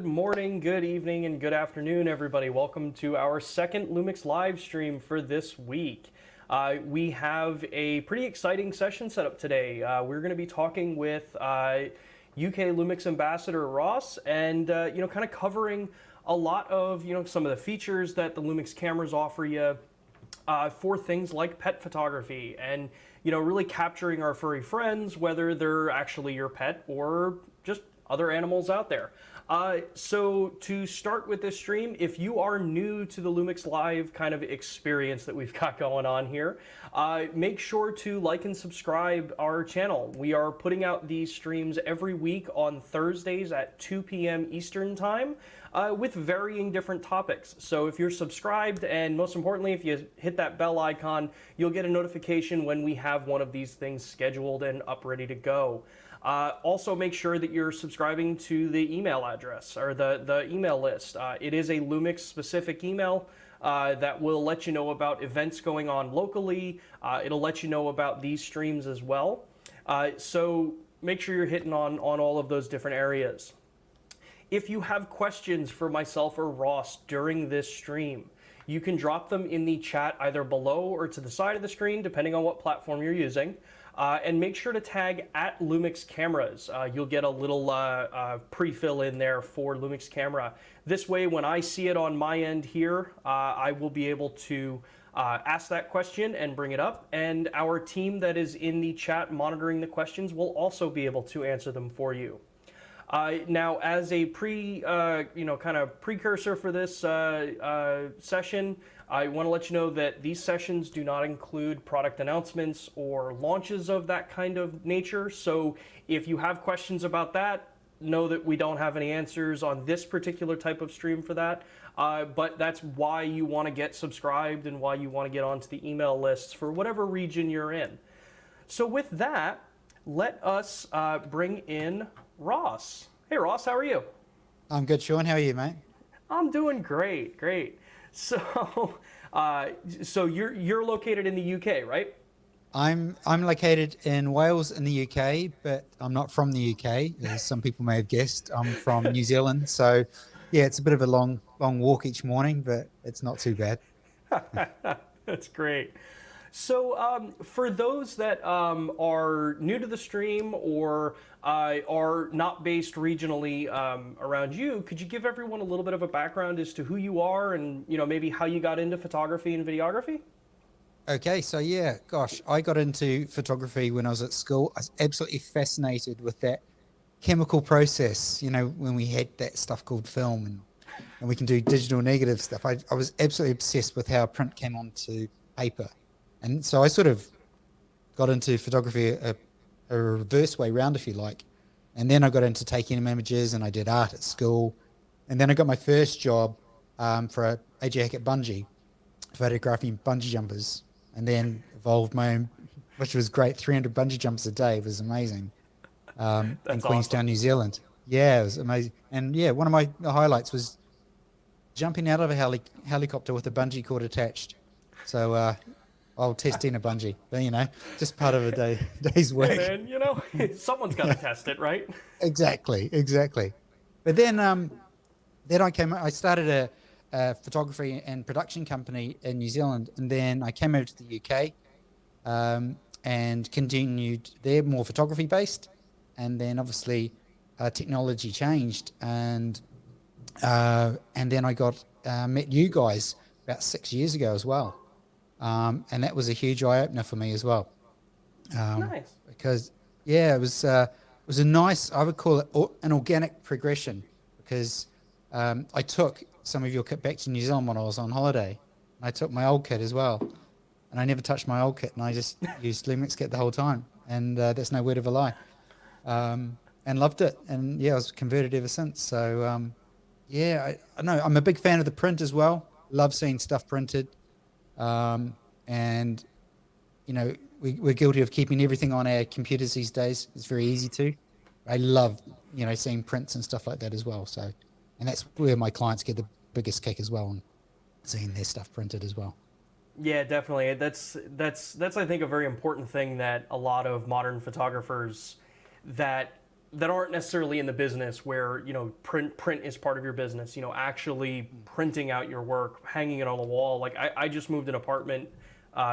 Good morning, good evening, and good afternoon, everybody. Welcome to our second LUMIX live stream for this week. We have a pretty exciting session set up today. We're going to be talking with UK LUMIX Ambassador Ross and, kind of covering a lot of, some of the features that the LUMIX cameras offer you for things like pet photography and, really capturing our furry friends, whether they're actually your pet or just other animals out there. So to start with this stream, if you are new to the LUMIX Live kind of experience that we've got going on here, make sure to like and subscribe our channel. We are putting out these streams every week on Thursdays at 2 p.m. Eastern Time with varying different topics. So if you're subscribed, and most importantly, if you hit that bell icon, you'll get a notification when we have one of these things scheduled and up ready to go. Also, make sure that you're subscribing to the email address or the email list. It is a LUMIX specific email that will let you know about events going on locally. It'll let you know about these streams as well. So make sure you're hitting on all of those different areas. If you have questions for myself or Ross during this stream, you can drop them in the chat either below or to the side of the screen, depending on what platform you're using. And make sure to tag at LUMIX Cameras. You'll get a little pre-fill in there for LUMIX Camera. This way, when I see it on my end here, I will be able to ask that question and bring it up. And our team that is in the chat monitoring the questions will also be able to answer them for you. Now, as a precursor for this session, I want to let you know that these sessions do not include product announcements or launches of that kind of nature. So if you have questions about that, know that we don't have any answers on this particular type of stream for that. But that's why you want to get subscribed and why you want to get onto the email lists for whatever region you're in. So with that, let us bring in Ross. Hey Ross, how are you? I'm good, Sean. How are you, mate? I'm doing great. So, so you're located in the UK, right? I'm located in Wales in the UK, but I'm not from the UK, as some people may have guessed. I'm from New Zealand, so yeah, it's a bit of a long walk each morning, but it's not too bad. That's great. So for those that are new to the stream or are not based regionally around you, could you give everyone a little bit of a background as to who you are and maybe how you got into photography and videography? Okay, so yeah, gosh, I got into photography when I was at school. I was absolutely fascinated with that chemical process, when we had that stuff called film and we can do digital negative stuff. I was absolutely obsessed with how print came onto paper. And so I sort of got into photography a reverse way round, if you like. And then I got into taking images and I did art at school. And then I got my first job for AJ Hackett Bungee, photographing bungee jumpers. And then evolved my own, which was great, 300 bungee jumps a day. It was amazing. In Queenstown, awesome. New Zealand. Yeah, it was amazing. And yeah, one of my highlights was jumping out of a helicopter with a bungee cord attached. So, testing a bungee, but just part of a day's work. Hey man, someone's got to test it, right? Exactly. But then I started a photography and production company in New Zealand, and then I came over to the UK and continued there, more photography based, and then obviously technology changed, and then I met you guys about 6 years ago as well. And that was a huge eye-opener for me as well. Nice. Because, yeah, it was a nice, I would call it an organic progression, because I took some of your kit back to New Zealand when I was on holiday. I took my old kit as well. And I never touched my old kit, and I just used LUMIX kit the whole time. And that's no word of a lie. And loved it. And, yeah, I was converted ever since. So, I know I'm a big fan of the print as well. Love seeing stuff printed. And we're guilty of keeping everything on our computers these days. It's very easy to. I love seeing prints and stuff like that as well. So, and that's where my clients get the biggest kick as well, and seeing their stuff printed as well. Yeah, definitely. That's I think a very important thing that a lot of modern photographers that that aren't necessarily in the business where, you know, print is part of your business, you know, actually printing out your work, hanging it on the wall. Like I just moved an apartment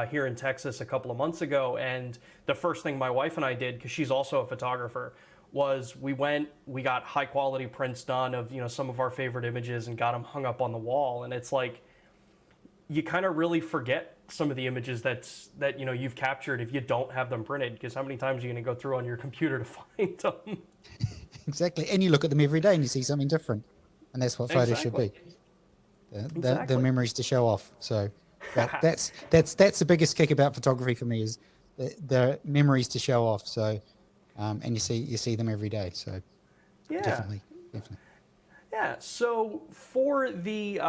here in Texas a couple of months ago, and the first thing my wife and I did, because she's also a photographer, was we got high quality prints done of, you know, some of our favorite images and got them hung up on the wall. And it's like, you kind of really forget some of the images that you know you've captured if you don't have them printed, because how many times are you going to go through on your computer to find them? Exactly. And you look at them every day and you see something different. And that's what photos should be. The Exactly. memories to show off. So that's the biggest kick about photography for me, is the memories to show off. So and you see them every day. So Yeah. definitely. Yeah. So for the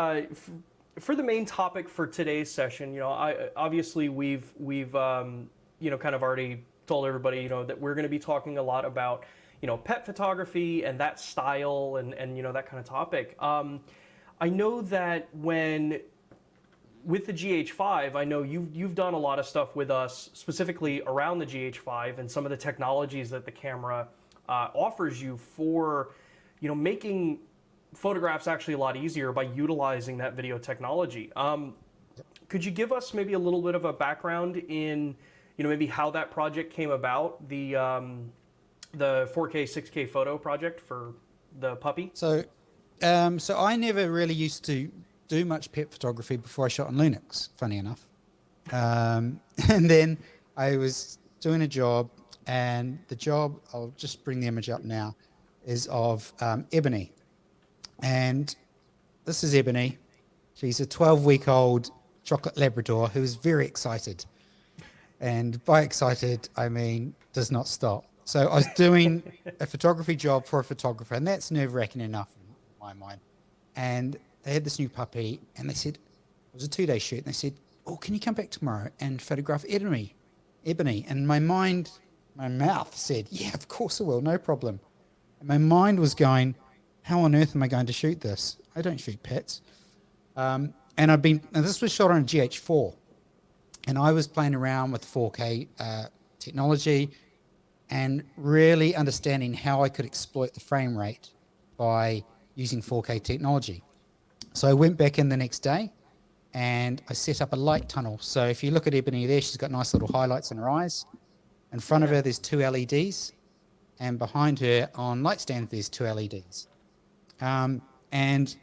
main topic for today's session, you know, obviously we've you know, kind of already told everybody, you know, that we're going to be talking a lot about, you know, pet photography and that style and you know, that kind of topic. I know that with the GH5, I know you've done a lot of stuff with us specifically around the GH5 and some of the technologies that the camera offers you for, you know, making photographs actually a lot easier by utilizing that video technology. Could you give us maybe a little bit of a background in, you know, maybe how that project came about, the 4K 6K photo project for the puppy? So I never really used to do much pet photography before I shot on LUMIX, funny enough. And then I was doing a job, and the job, I'll just bring the image up now, is of Ebony. And this is Ebony. She's a 12-week-old chocolate Labrador who is very excited. And by excited, I mean does not stop. So I was doing a photography job for a photographer, and that's nerve-wracking enough in my mind. And they had this new puppy, and they said, it was a 2-day shoot, and they said, oh, can you come back tomorrow and photograph Ebony? And my mouth said, yeah, of course I will, no problem. And my mind was going, how on earth am I going to shoot this? I don't shoot pets. And this was shot on a GH4, and I was playing around with 4K technology and really understanding how I could exploit the frame rate by using 4K technology. So I went back in the next day and I set up a light tunnel. So if you look at Ebony there, she's got nice little highlights in her eyes. In front of her, there's 2 LEDs, and behind her on light stand, there's 2 LEDs. And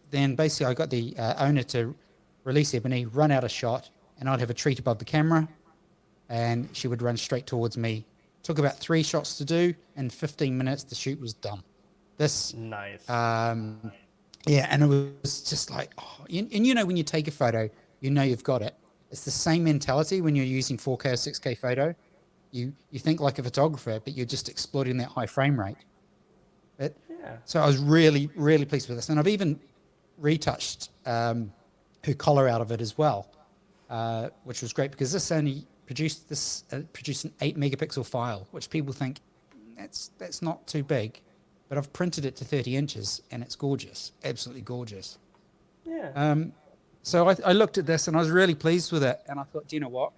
then basically I got the owner to release Ebony, run out a shot, and I'd have a treat above the camera, and she would run straight towards me. Took about 3 shots to do. In 15 minutes, the shoot was done. Nice. Yeah, and it was just like, oh, and you know, when you take a photo, you know you've got it. It's the same mentality when you're using 4K or 6K photo. You think like a photographer, but you're just exploiting that high frame rate. So I was really, really pleased with this. And I've even retouched her collar out of it as well, which was great, because this only produced an 8 megapixel file, which people think that's not too big. But I've printed it to 30 inches, and it's gorgeous, absolutely gorgeous. Yeah. So I looked at this, and I was really pleased with it. And I thought, do you know what?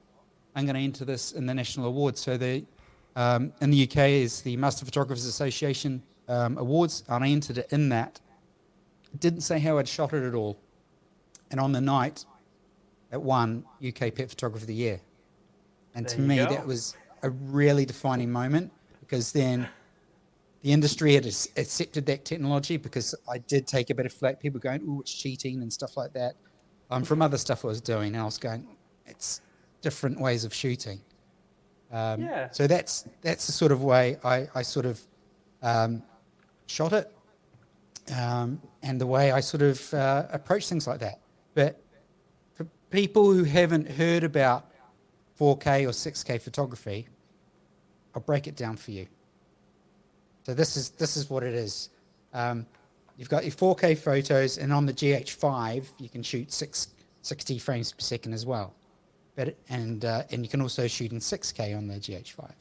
I'm going to enter this in the national awards. So in the UK is the Master Photographers Association awards, and I entered it in that. It didn't say how I'd shot it at all. And on the night, it won UK Pet Photographer of the Year. And to me, that was a really defining moment, because then the industry had accepted that technology, because I did take a bit of flack. People going, oh, it's cheating and stuff like that. From other stuff I was doing, and I was going, it's different ways of shooting. So that's the sort of way I sort of shot it, and the way I sort of approach things like that. But for people who haven't heard about 4K or 6K photography, I'll break it down for you. So this is what it is. You've got your 4K photos, and on the GH5 you can shoot 60 frames per second as well. And you can also shoot in 6K on the GH5.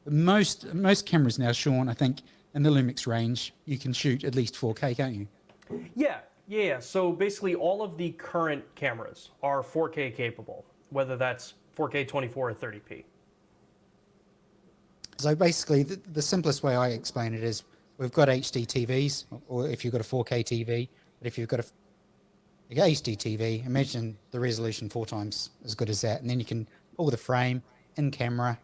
But most cameras now, Sean, I think in the LUMIX range, you can shoot at least 4K, can't you? Yeah. So basically, all of the current cameras are 4K capable, whether that's 4K 24 or 30p. So basically, the simplest way I explain it is we've got HD TVs, or if you've got a 4K TV, but if you've got a HD TV, imagine the resolution 4 times as good as that. And then you can pull the frame in camera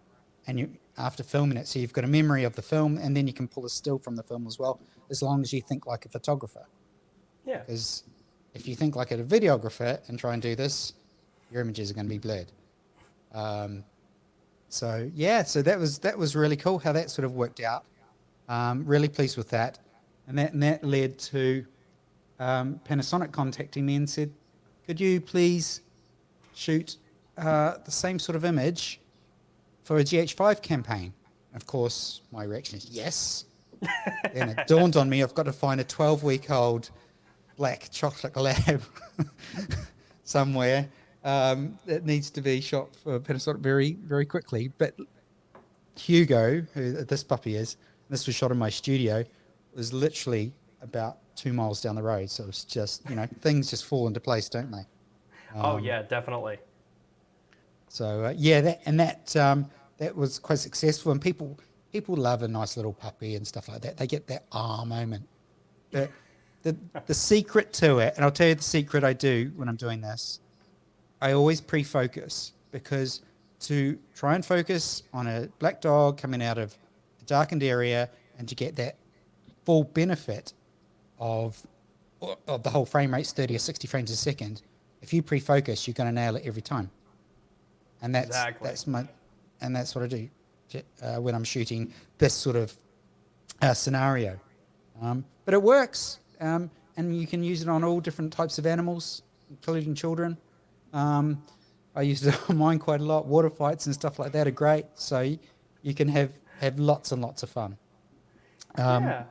and you after filming it. So you've got a memory of the film, and then you can pull a still from the film as well, as long as you think like a photographer. Yeah. Because if you think like a videographer and try and do this, your images are going to be blurred. So yeah, so that was really cool how that sort of worked out. Really pleased with that, and that led to Panasonic contacting me and said, "Could you please shoot the same sort of image for a GH5 campaign?" Of course, my reaction is yes. Then it dawned on me I've got to find a 12-week-old black chocolate lab somewhere that needs to be shot for Panasonic very, very quickly. But Hugo, who this puppy is, this was shot in my studio, was literally about 2 miles down the road. So it's just, things just fall into place, don't they? Oh yeah, definitely. So yeah, that was quite successful, and people love a nice little puppy and stuff like that. They get that moment. The secret to it, and I'll tell you the secret I do when I'm doing this, I always pre-focus, because to try and focus on a black dog coming out of a darkened area and to get that full benefit of the whole frame rate's 30 or 60 frames a second, if you pre-focus, you're going to nail it every time. And that's what I do when I'm shooting this sort of scenario. But it works, and you can use it on all different types of animals, including children. I use it on mine quite a lot. Water fights and stuff like that are great. So you can have lots and lots of fun. Yeah.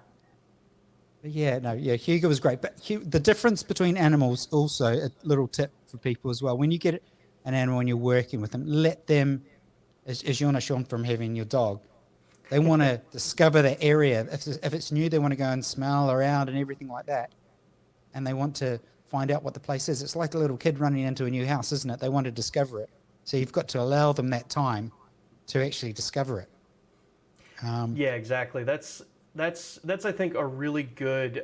Hugo was great. But the difference between animals, also a little tip for people as well. When you get an animal and you're working with them, let them, as you want to show them from having your dog, they want to discover the area. If it's new, they want to go and smell around and everything like that. And they want to find out what the place is. It's like a little kid running into a new house, isn't it? They want to discover it. So you've got to allow them that time to actually discover it. Yeah, exactly. That's I think a really good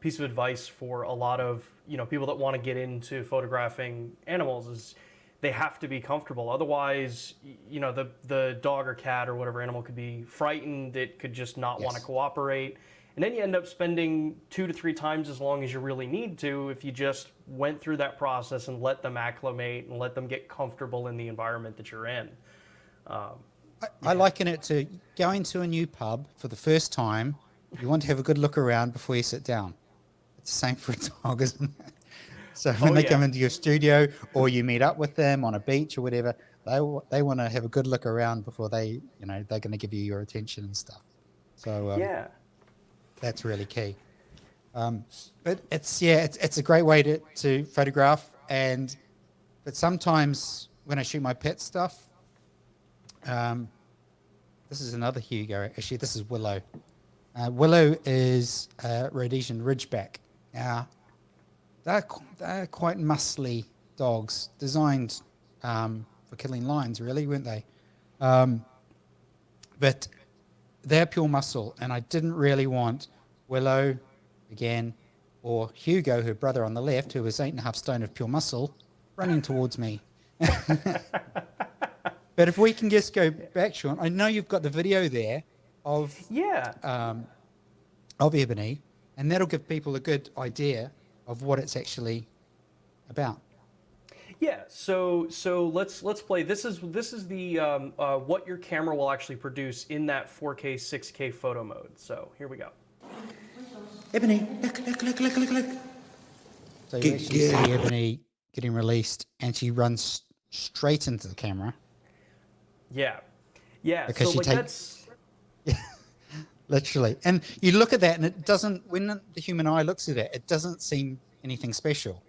piece of advice for a lot of people that want to get into photographing animals. Is they have to be comfortable. Otherwise, the dog or cat or whatever animal could be frightened. It could just not want to cooperate. And then you end up spending 2 to 3 times as long as you really need to if you just went through that process and let them acclimate and let them get comfortable in the environment that you're in. I liken it to going to a new pub for the first time. You want to have a good look around before you sit down. It's the same for a dog, isn't it? So when they come into your studio or you meet up with them on a beach or whatever, they want to have a good look around before they're going to give you your attention and stuff. So that's really key. But it's a great way to photograph. But sometimes when I shoot my pet stuff, this is another Hugo. Actually, this is Willow. Willow is Rhodesian Ridgeback. Now, they're quite muscly dogs, designed for killing lions, really, weren't they? But they're pure muscle, and I didn't really want Willow, again, or Hugo, her brother on the left, who was 8.5 stone of pure muscle, running towards me. But if we can just go back, Sean, I know you've got the video there of Ebony, and that'll give people a good idea of what it's actually about. Yeah, so let's play. This is the what your camera will actually produce in that 4K 6K photo mode. So here we go. Ebony, look. So you actually see Ebony getting released, and she runs straight into the camera. Yeah. Because so that's literally, and you look at that, and it doesn't. When the human eye looks at it, it doesn't seem anything special.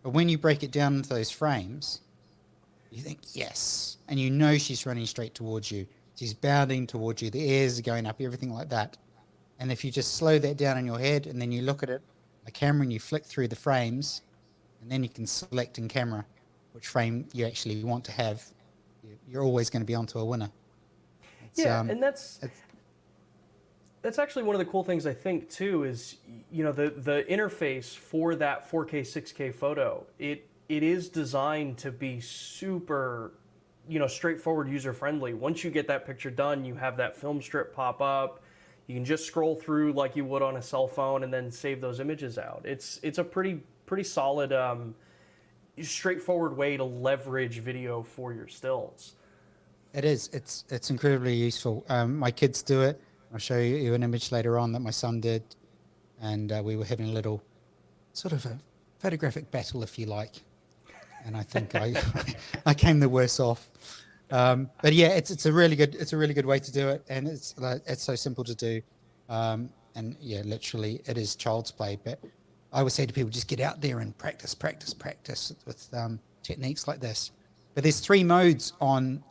But when you break it down into those frames, you think yes, and she's running straight towards you. She's bounding towards you. The ears are going up, everything like that. And if you just slow that down in your head, and then you look at it, the camera, and you flick through the frames, and then you can select in camera which frame you actually want to have, you're always going to be onto a winner. Yeah, and it's that's actually one of the cool things I think too is the interface for that 4K 6K photo. It is designed to be super straightforward, user friendly. Once you get that picture done, you have that film strip pop up. You can just scroll through like you would on a cell phone and then save those images out. It's a pretty solid straightforward way to leverage video for your stills. It is. It's incredibly useful. My kids do it. I'll show you an image later on that my son did, and we were having a little sort of a photographic battle, if you like. And I think I came the worse off. But yeah, it's a really good way to do it, and it's so simple to do. And yeah, literally, it is child's play. But I always say to people, just get out there and practice with techniques like this. But there's 3 modes on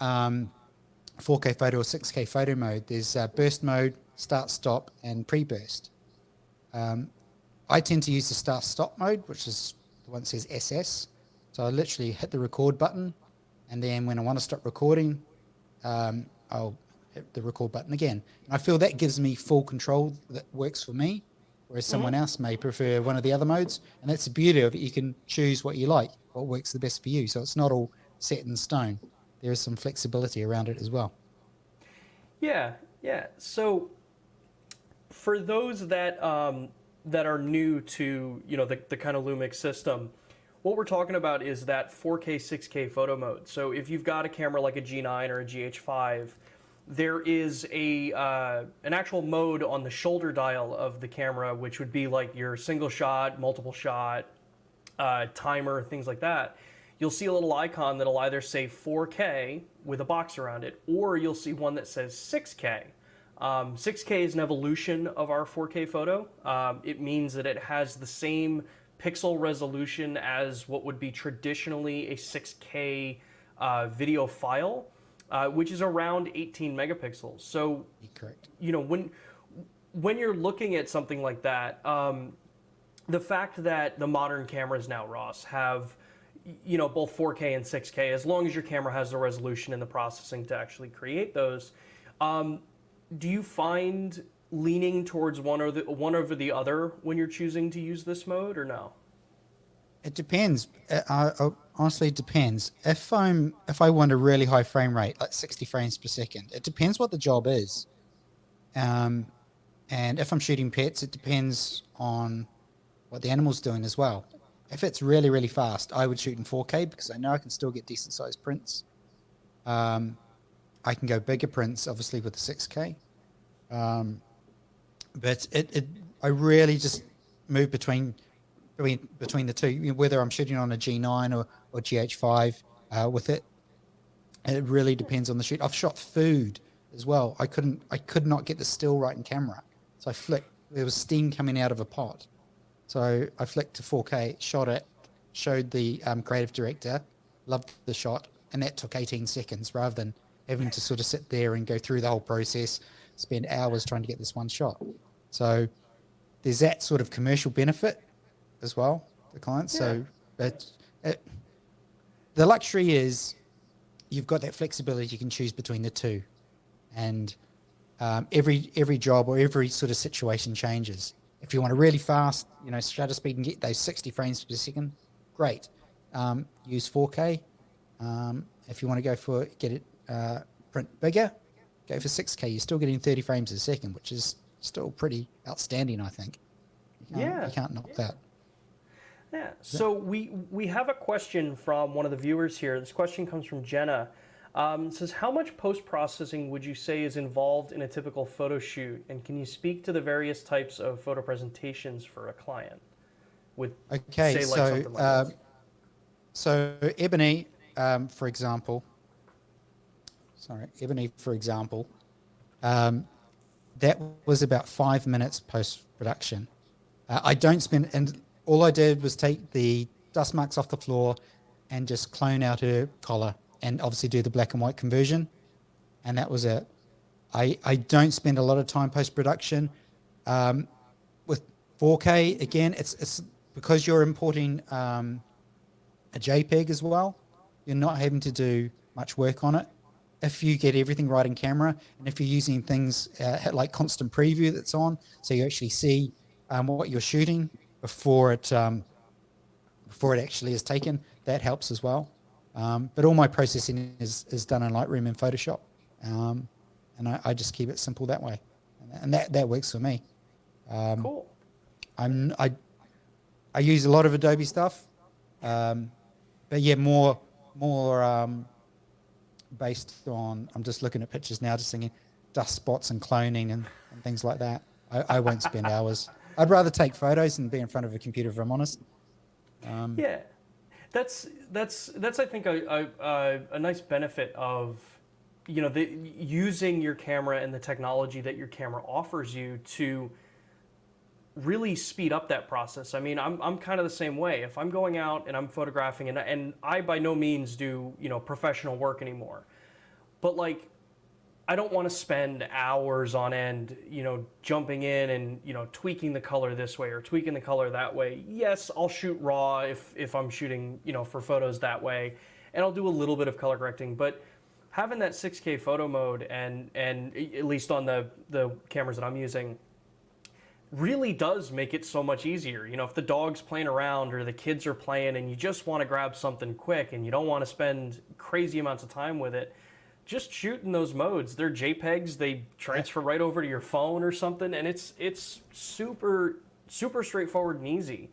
4K photo or 6K photo mode. There's burst mode, start, stop, and pre-burst. I tend to use the start stop mode, which is the one that says SS. So I literally hit the record button, and then when I want to stop recording, I'll hit the record button again. And I feel that gives me full control. That works for me, whereas someone else may prefer one of the other modes. And that's the beauty of it. You can choose what you like, what works the best for you. So it's not all set in stone. There is some flexibility around it as well. Yeah. So for those that that are new to the kind of Lumix system, what we're talking about is that 4K 6K photo mode. So if you've got a camera like a G9 or a GH5, there is an actual mode on the shoulder dial of the camera, which would be like your single shot, multiple shot, timer, things like that. You'll see a little icon that'll either say 4K with a box around it, or you'll see one that says 6K. 6K is an evolution of our 4K photo. It means that it has the same pixel resolution as what would be traditionally a 6K video file, which is around 18 megapixels. So, correct. When you're looking at something like that, the fact that the modern cameras now, Ross, have both 4K and 6K, as long as your camera has the resolution and the processing to actually create those, do you find leaning towards one over the other when you're choosing to use this mode, or no? It depends. Honestly, it depends. If I want a really high frame rate, like 60 frames per second, it depends what the job is. And if I'm shooting pets, it depends on what the animal's doing as well. If it's really, really fast, I would shoot in 4K because I know I can still get decent sized prints. I can go bigger prints, obviously, with the 6K. But I really just move between the two, whether I'm shooting on a G9 or GH5 with it. It really depends on the shoot. I've shot food as well. I could not get the still right in camera. So I flicked, there was steam coming out of a pot. So I flicked to 4K, shot it, showed the creative director, loved the shot, and that took 18 seconds rather than having to sort of sit there and go through the whole process, spend hours trying to get this one shot. So there's that sort of commercial benefit as well, the clients. Yeah. So the luxury is you've got that flexibility. You can choose between the two, and every job or every sort of situation changes. If you want a really fast, shutter speed and get those 60 frames per second, great. Use 4K. If you want to get it print bigger, go for 6K. You're still getting 30 frames a second, which is still pretty outstanding, I think. You can't knock that. Yeah. So we have a question from one of the viewers here. This question comes from Jenna. It says, how much post-processing would you say is involved in a typical photo shoot? And can you speak to the various types of photo presentations for a client? So Ebony, for example, that was about 5 minutes post-production. I don't spend, and all I did was take the dust marks off the floor and just clone out her collar and obviously do the black and white conversion. And that was it. I don't spend a lot of time post-production. With 4K, again, it's because you're importing a JPEG as well. You're not having to do much work on it. if you get everything right in camera, and if you're using things like constant preview that's on, so you actually see what you're shooting before it actually is taken, that helps as well. But all my processing is done in Lightroom and Photoshop, and I just keep it simple that way, and that works for me. Cool. I use a lot of Adobe stuff, but yeah, more based on, I'm just looking at pictures now, just thinking dust spots and cloning and things like that. I won't spend hours. I'd rather take photos and be in front of a computer, if I'm honest. Yeah, that's I think a nice benefit of, you know, using your camera and the technology that your camera offers you to really speed up that process. I mean, I'm kind of the same way. If I'm going out and I'm photographing, and I by no means do, you know, professional work anymore, but like, I don't want to spend hours on end, you know, jumping in and, you know, tweaking the color this way or tweaking the color that way. Yes, I'll shoot raw if I'm shooting, you know, for photos that way, and I'll do a little bit of color correcting, but having that 6K photo mode and at least on the cameras that I'm using, really does make it so much easier. You know, if the dog's playing around or the kids are playing and you just want to grab something quick and you don't want to spend crazy amounts of time with it, just shoot in those modes. They're JPEGs, they transfer right over to your phone or something, and it's super straightforward and easy.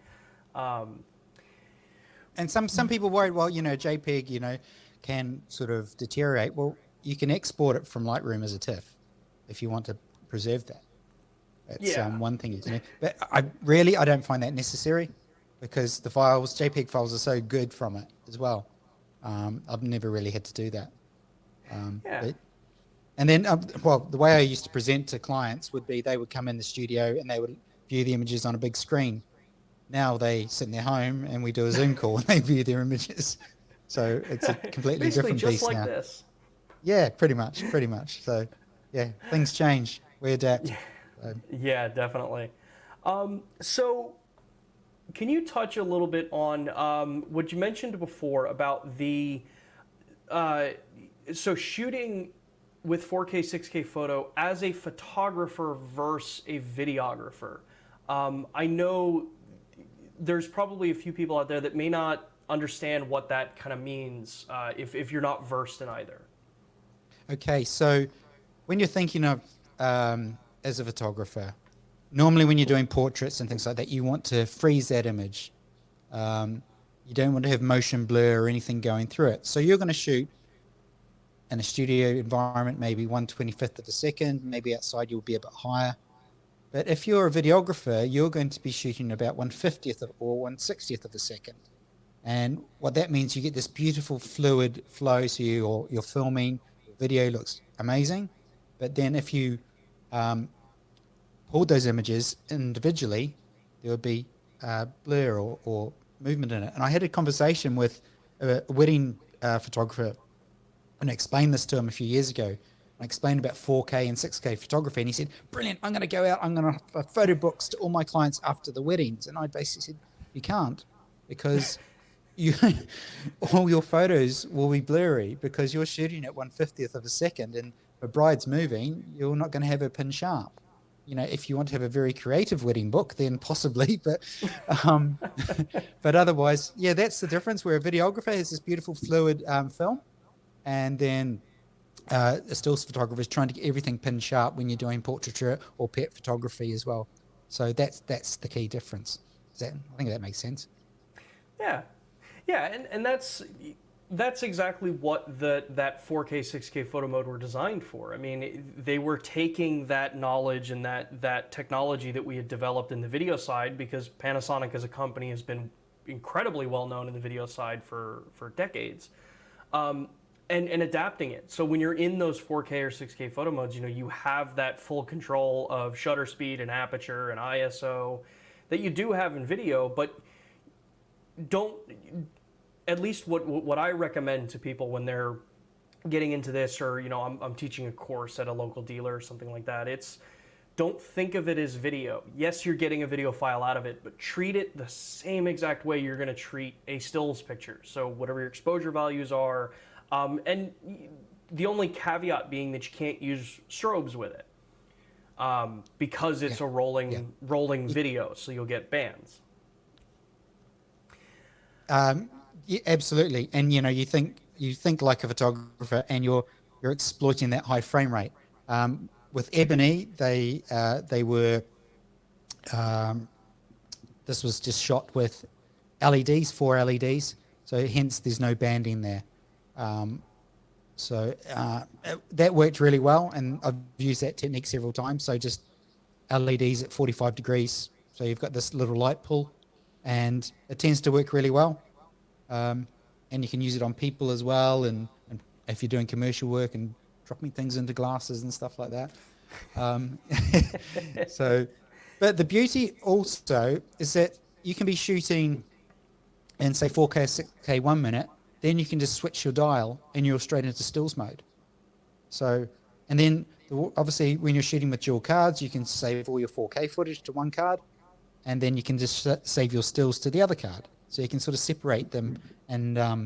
And some people worry, well, you know, JPEG, you know, can sort of deteriorate. Well, you can export it from Lightroom as a TIFF if you want to preserve that. That's one thing, isn't it? But I don't find that necessary, because the JPEG files are so good from it as well. I've never really had to do that. And then, well, the way I used to present to clients would be they would come in the studio and they would view the images on a big screen. Now they sit in their home and we do a Zoom call and they view their images. So it's a completely different beast just like now. This. Yeah, pretty much. So yeah, things change. We adapt. Yeah, definitely. So can you touch a little bit on what you mentioned before about the so shooting with 4K, 6K photo as a photographer versus a videographer? I know there's probably a few people out there that may not understand what that kind of means if you're not versed in either. Okay, so when you're thinking of as a photographer, normally when you're doing portraits and things like that, you want to freeze that image. You don't want to have motion blur or anything going through it. So you're going to shoot in a studio environment, maybe 1/25th of a second, maybe outside you'll be a bit higher. But if you're a videographer, you're going to be shooting about 1/50th or 1/60th of a second. And what that means, you get this beautiful fluid flow. So you're filming, your video looks amazing. But then if you pulled those images individually, there would be blur or movement in it. And I had a conversation with a wedding photographer and explained this to him a few years ago. I explained about 4K and 6K photography, and he said, brilliant, I'm going to go out, I'm going to photo books to all my clients after the weddings. And I basically said, you can't, because all your photos will be blurry because you're shooting at 1/50th of a second, and if a bride's moving, you're not going to have her pin sharp. You know, if you want to have a very creative wedding book, then possibly, but but otherwise, yeah, that's the difference, where a videographer has this beautiful fluid film, and then a stills photographer is trying to get everything pin sharp when you're doing portraiture or pet photography as well. So that's the key difference. I think that makes sense. Yeah, and that's exactly what that 4K, 6K photo mode were designed for. I mean, they were taking that knowledge and that technology that we had developed in the video side, because Panasonic as a company has been incredibly well known in the video side for decades, and adapting it. So when you're in those 4K or 6K photo modes, you know, you have that full control of shutter speed and aperture and ISO that you do have in video, but at least what I recommend to people when they're getting into this, or, you know, I'm teaching a course at a local dealer or something like that, it's, don't think of it as video. Yes, you're getting a video file out of it, but treat it the same exact way you're going to treat a stills picture. So whatever your exposure values are, and the only caveat being that you can't use strobes with it, because it's Yeah. a rolling video, so you'll get bans. Yeah, absolutely. And you think like a photographer, and you're exploiting that high frame rate. With Ebony, they were um, this was just shot with LEDs, 4 LEDs, so hence there's no banding there. Um, so that worked really well, and I've used that technique several times. So just LEDs at 45 degrees, so you've got this little light pull, and it tends to work really well. Um, and you can use it on people as well, and if you're doing commercial work and dropping things into glasses and stuff like that. Um, so, but the beauty also is that you can be shooting in say 4K or 6K 1 minute, then you can just switch your dial and you're straight into stills mode. So, and then obviously when you're shooting with dual cards, you can save all your 4K footage to one card, and then you can just save your stills to the other card. So you can sort of separate them, and uh,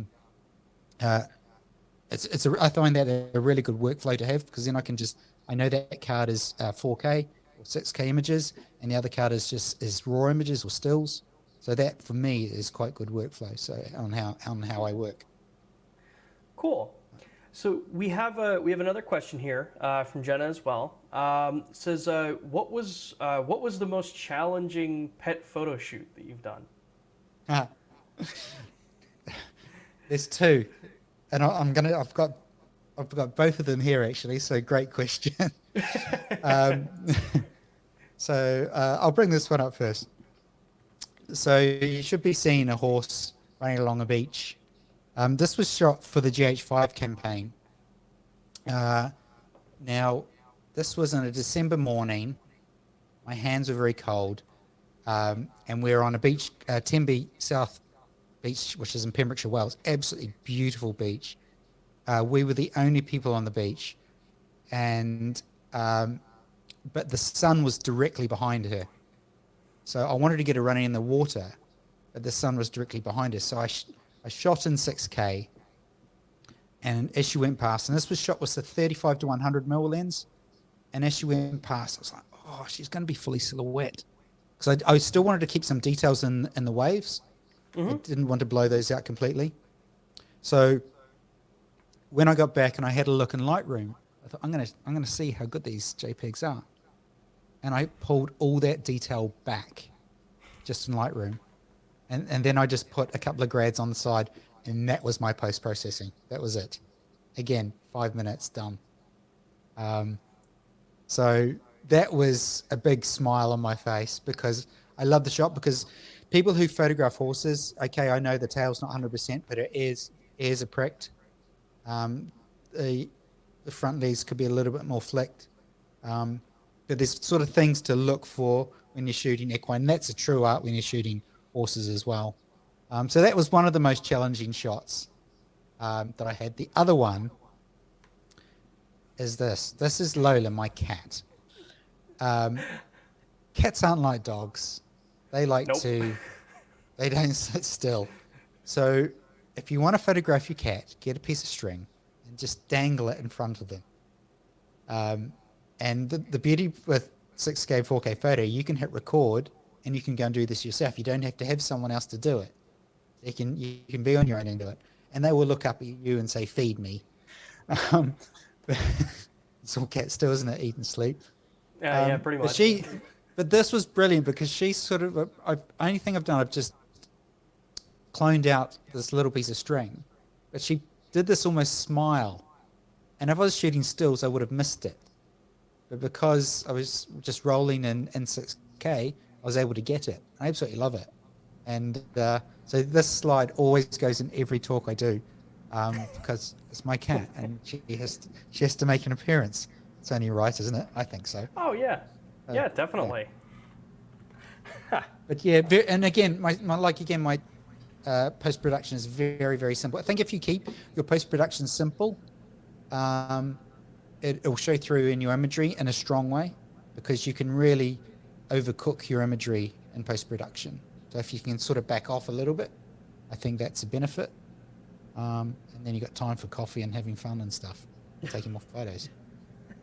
I find that a really good workflow to have, because then I know that card is 4K or 6K images, and the other card is raw images or stills. So that for me is quite good workflow. So on how I work. Cool. So we have another question here from Jenna as well. Says, what was the most challenging pet photo shoot that you've done? There's two, and I've got both of them here actually. So great question. um, I'll bring this one up first. So you should be seeing a horse running along a beach. This was shot for the GH5 campaign. Now, this was on a December morning. My hands were very cold, and we were on a beach, Tenby South Beach, which is in Pembrokeshire, Wales. Absolutely beautiful beach. We were the only people on the beach, and but the sun was directly behind her. So I wanted to get her running in the water, but the sun was directly behind her. So I shot in 6K, and as she went past, and this was shot with the 35 to 100 mil lens, and as she went past, I was like, oh, she's going to be fully silhouette, because I still wanted to keep some details in the waves. Mm-hmm. I didn't want to blow those out completely. So when I got back and I had a look in Lightroom, I thought I'm going to see how good these JPEGs are, and I pulled all that detail back just in Lightroom. And then I just put a couple of grads on the side, and that was my post-processing. That was it. Again, 5 minutes, done. So that was a big smile on my face, because I love the shot, because people who photograph horses, okay, I know the tail's not 100%, but her ears are pricked. The front legs could be a little bit more flicked. But there's sort of things to look for when you're shooting equine. And that's a true art when you're shooting horses as well. So that was one of the most challenging shots that I had. The other one is this. This is Lola, my cat. Cats aren't like dogs. They like Nope. they don't sit still. So if you want to photograph your cat, get a piece of string and just dangle it in front of them. And the beauty with 6K, 4K photo, you can hit record and you can go and do this yourself. You don't have to have someone else to do it. You can be on your own and do it. And they will look up at you and say, feed me. It's all cats do, isn't it? Eat and sleep. Yeah, pretty much. But this was brilliant, because she sort of, only thing I've done, I've just cloned out this little piece of string. But she did this almost smile. And if I was shooting stills, I would have missed it. But because I was just rolling in 6K, I was able to get it. I absolutely love it. And so this slide always goes in every talk I do, because it's my cat, and she has to make an appearance. It's only right, isn't it? I think so. Oh yeah, yeah, definitely. Yeah. But yeah, and again, my post production is very, very simple. I think if you keep your post production simple, it'll show through in your imagery in a strong way, because you can really overcook your imagery in post-production. So if you can sort of back off a little bit, I think that's a benefit. And then you got time for coffee and having fun and stuff. and taking more photos.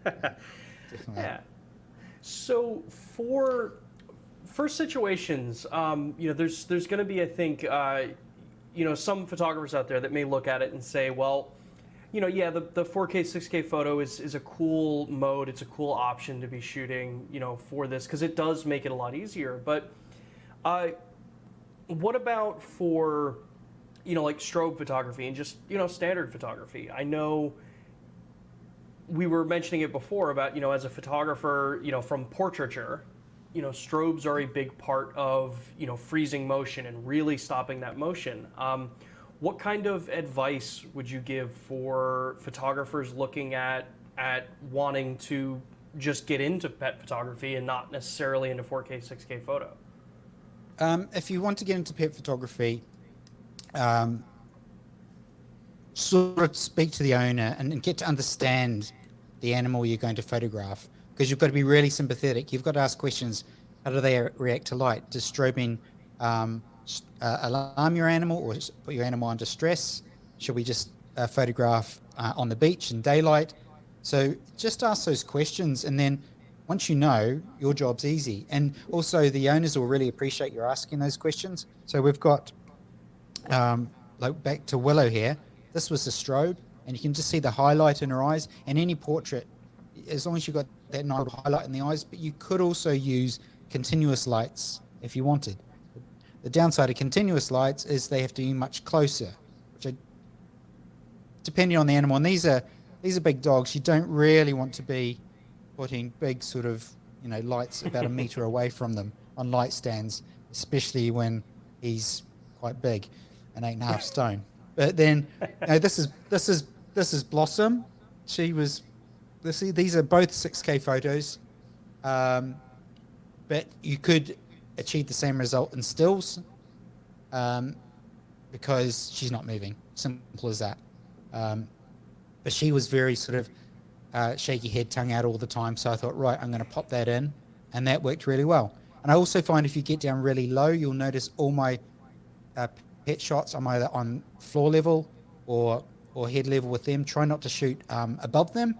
Definitely. Yeah. So for situations, there's going to be, I think, some photographers out there that may look at it and say, well, yeah, the 4K 6K photo is a cool mode. It's a cool option to be shooting, for this because it does make it a lot easier. But uh, what about for like strobe photography and just standard photography? I know we were mentioning it before about as a photographer from portraiture, strobes are a big part of freezing motion and really stopping that motion. What kind of advice would you give for photographers looking at wanting to just get into pet photography and not necessarily into 4K 6K photo? If you want to get into pet photography, sort of speak to the owner and get to understand the animal you're going to photograph, because you've got to be really sympathetic. You've got to ask questions. How do they react to light? Does strobing alarm your animal or put your animal under stress? Should we just photograph on the beach in daylight? So just ask those questions, and then once you know, your job's easy. And also the owners will really appreciate you asking those questions. So we've got like back to Willow here. This was the strobe, and you can just see the highlight in her eyes. And any portrait, as long as you've got that nice highlight in the eyes, but you could also use continuous lights if you wanted. The downside of continuous lights is they have to be much closer, which depending on the animal. And these are big dogs. You don't really want to be putting big sort of lights about a meter away from them on light stands, especially when he's quite big, an 8.5 stone. But then this is Blossom. She was. These are both 6K photos, but you could achieve the same result in stills because she's not moving. Simple as that. But she was very sort of shaky head, tongue out all the time. So I thought, right, I'm going to pop that in, and that worked really well. And I also find if you get down really low, you'll notice all my pet shots. I'm either on floor level or head level with them. Try not to shoot above them,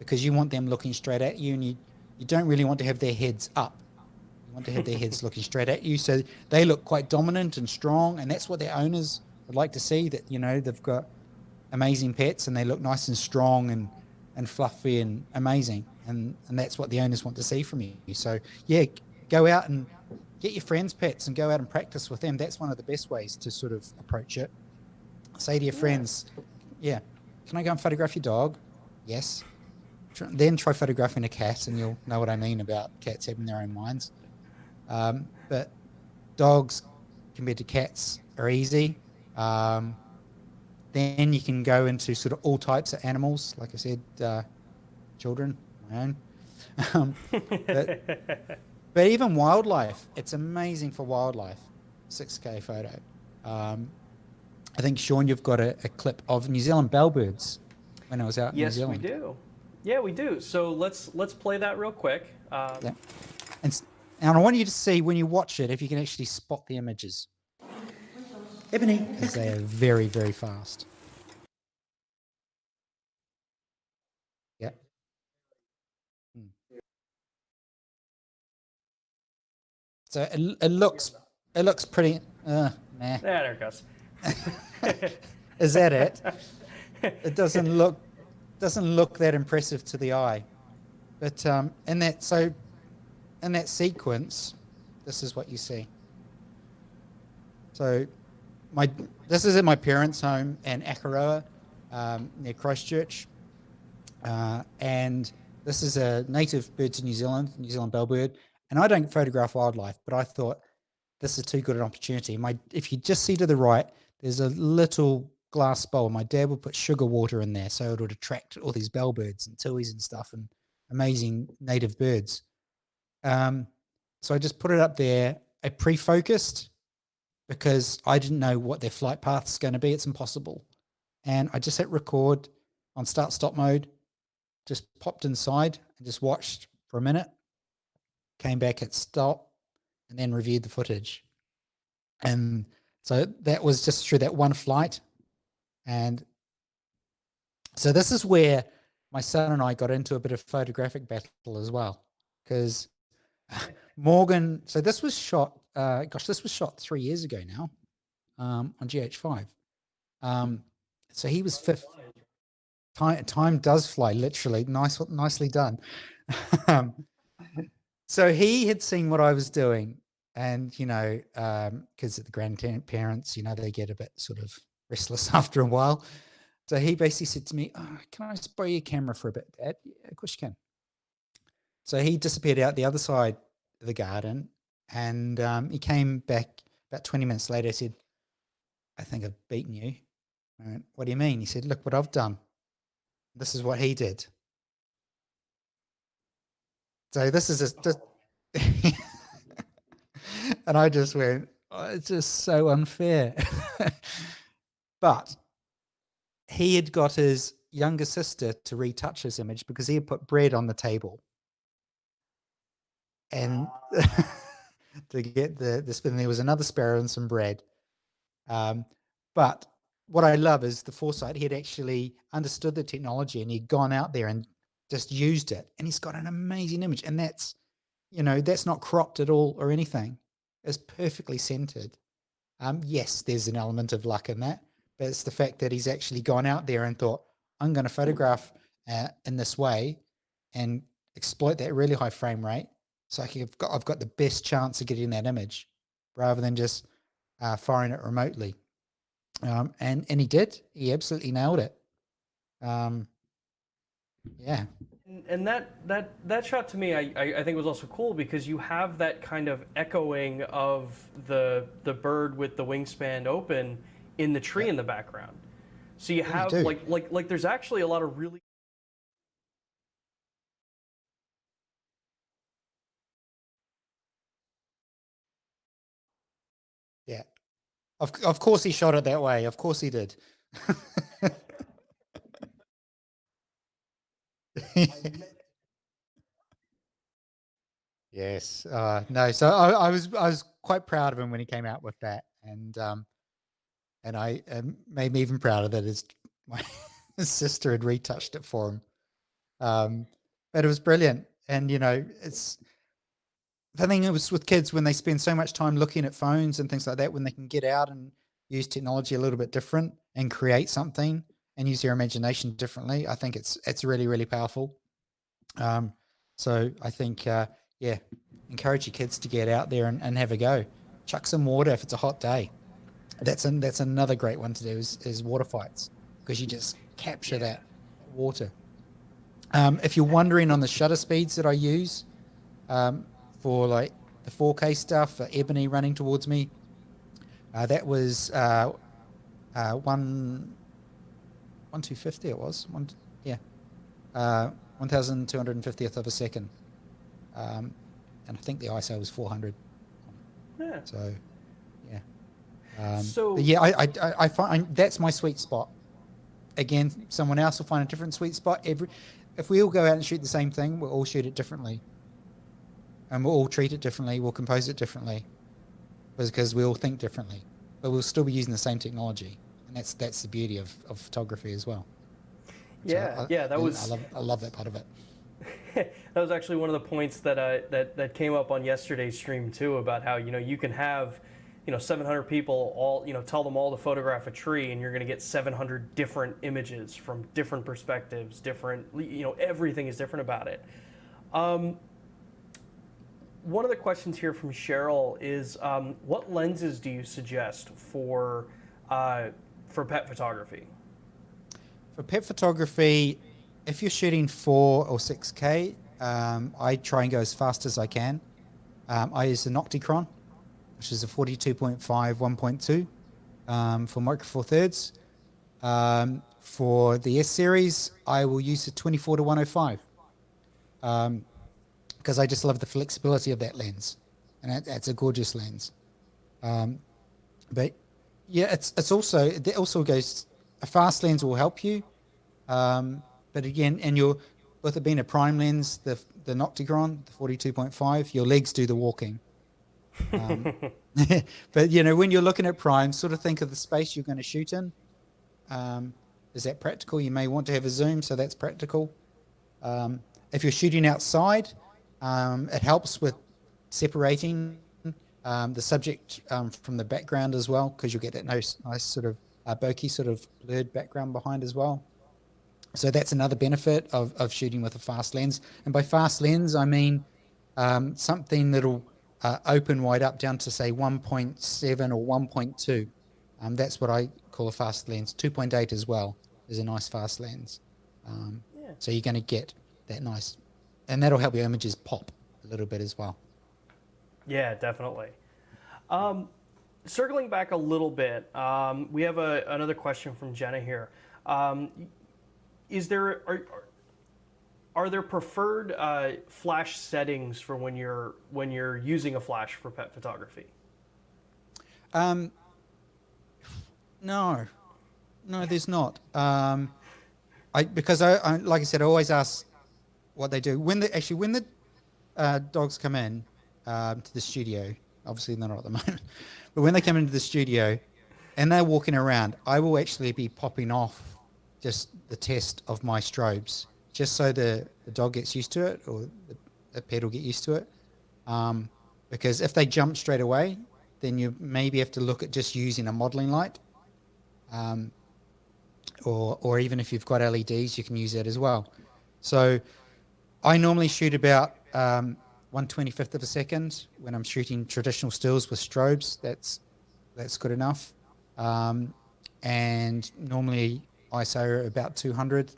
because you want them looking straight at you, and you don't really want to have their heads up. You want to have their heads looking straight at you, so they look quite dominant and strong, and that's what their owners would like to see, that they've got amazing pets and they look nice and strong and fluffy and amazing, and that's what the owners want to see from you. So yeah, go out and get your friends' pets and go out and practice with them. That's one of the best ways to sort of approach it. Say to your friends, yeah, can I go and photograph your dog? Yes. Then try photographing a cat, and you'll know what I mean about cats having their own minds. But dogs compared to cats are easy. Then you can go into sort of all types of animals. Like I said, children, my own. But even wildlife, it's amazing for wildlife, 6K photo. I think, Sean, you've got a clip of New Zealand bellbirds when I was out in New Zealand. Yes, we do. Yeah, we do. So let's play that real quick. Yeah. And I want you to see, when you watch it, if you can actually spot the images. Ebony. Because they are very, very fast. Yeah. So it looks pretty. Nah. Yeah, there it goes. Is that it? It doesn't look that impressive to the eye, but in that sequence, this is what you see. So this is at my parents' home in Akaroa, near Christchurch, and this is a native bird to New Zealand bellbird. And I don't photograph wildlife, but I thought this is too good an opportunity. If you just see to the right, there's a little glass bowl. My dad would put sugar water in there, so it would attract all these bellbirds and tuis and stuff, and amazing native birds. So I just put it up there. I pre-focused because I didn't know what their flight path is going to be. It's impossible. And I just hit record on start-stop mode, just popped inside and just watched for a minute, came back at stop, and then reviewed the footage. And so that was just through that one flight. And so this is where my son and I got into a bit of photographic battle as well, because Morgan. So this was shot. This was shot 3 years ago now, on GH5. So he was fifth. Time does fly, literally. Nicely done. um, so he had seen what I was doing, and because the grandparents, they get a bit sort of restless after a while. So he basically said to me, "Oh, can I just borrow your camera for a bit, Dad?" "Yeah, of course you can." So he disappeared out the other side of the garden, and he came back about 20 minutes later. He said, "I think I've beaten you." I went, "What do you mean?" He said, "Look what I've done. This is what he did." So this is just and I just went, "Oh, it's just so unfair." But he had got his younger sister to retouch his image because he had put bread on the table, and to get the spin, there was another sparrow and some bread. But what I love is the foresight. He had actually understood the technology, and he'd gone out there and just used it, and he's got an amazing image. And that's not cropped at all or anything. It's perfectly centered. Yes, there's an element of luck in that, but it's the fact that he's actually gone out there and thought, "I'm going to photograph in this way and exploit that really high frame rate, so I've got the best chance of getting that image, rather than just firing it remotely." And he did. He absolutely nailed it. Yeah. And that shot to me, I think was also cool because you have that kind of echoing of the bird with the wingspan open in the tree in the background. So you have do. like there's actually a lot of really Yeah. Of course he shot it that way. Of course he did. Yes. No. So I was quite proud of him when he came out with that, and I made me even prouder that his sister had retouched it for him. But it was brilliant, and it's the thing. It was with kids when they spend so much time looking at phones and things like that. When they can get out and use technology a little bit different and create something and use their imagination differently, I think it's really, really powerful. So I think, yeah, encourage your kids to get out there and have a go. Chuck some water if it's a hot day. That's another great one to do is water fights, because you just capture that water. If you're wondering on the shutter speeds that I use for like the 4K stuff, Ebony running towards me, that was 1250. It was 1250th of a second, and I think the ISO was 400. yeah. So yeah. So but yeah, I find that's my sweet spot. Again, someone else will find a different sweet spot. If we all go out and shoot the same thing, we'll all shoot it differently, and we'll all treat it differently. We'll compose it differently, because we all think differently, but we'll still be using the same technology, and that's the beauty of photography as well. So I love that part of it. that was actually one of the points that came up on yesterday's stream too, about how you can have 700 people all tell them all to photograph a tree, and you're going to get 700 different images from different perspectives, different everything is different about it. One of the questions here from Cheryl is, what lenses do you suggest for pet photography? For pet photography, if you're shooting 4 or 6K, I try and go as fast as I can. I use the Nocticron, which is a 42.5 1.2 for micro four thirds. For the S series, I will use the 24 to 105 because I just love the flexibility of that lens, and that's a gorgeous lens. But yeah, it also goes. A fast lens will help you, but again, with it being a prime lens, the Nocticron, the 42.5, your legs do the walking. But when you're looking at prime, sort of think of the space you're going to shoot in. Is that practical? You may want to have a zoom, so that's practical. If you're shooting outside, it helps with separating the subject from the background as well, because you'll get that nice sort of bokeh sort of blurred background behind as well. So that's another benefit of shooting with a fast lens. And by fast lens, I mean something that'll open wide up down to say 1.7 or 1.2. That's what I call a fast lens. 2.8 as well is a nice fast lens. Yeah. So you're going to get that nice, and that'll help your images pop a little bit as well. Yeah, definitely. Circling back a little bit, we have another question from Jenna here. Are there preferred flash settings for when you're using a flash for pet photography? No, there's not. Because I like I said, I always ask what they do when the dogs come in to the studio. Obviously, they're not at the moment, but when they come into the studio and they're walking around, I will actually be popping off just the test of my strobes, just so the dog gets used to it, or the pet will get used to it. Because if they jump straight away, then you maybe have to look at just using a modeling light. Or even if you've got LEDs, you can use that as well. So I normally shoot about 1/25th of a second when I'm shooting traditional stills with strobes. That's good enough. And normally ISO about 200.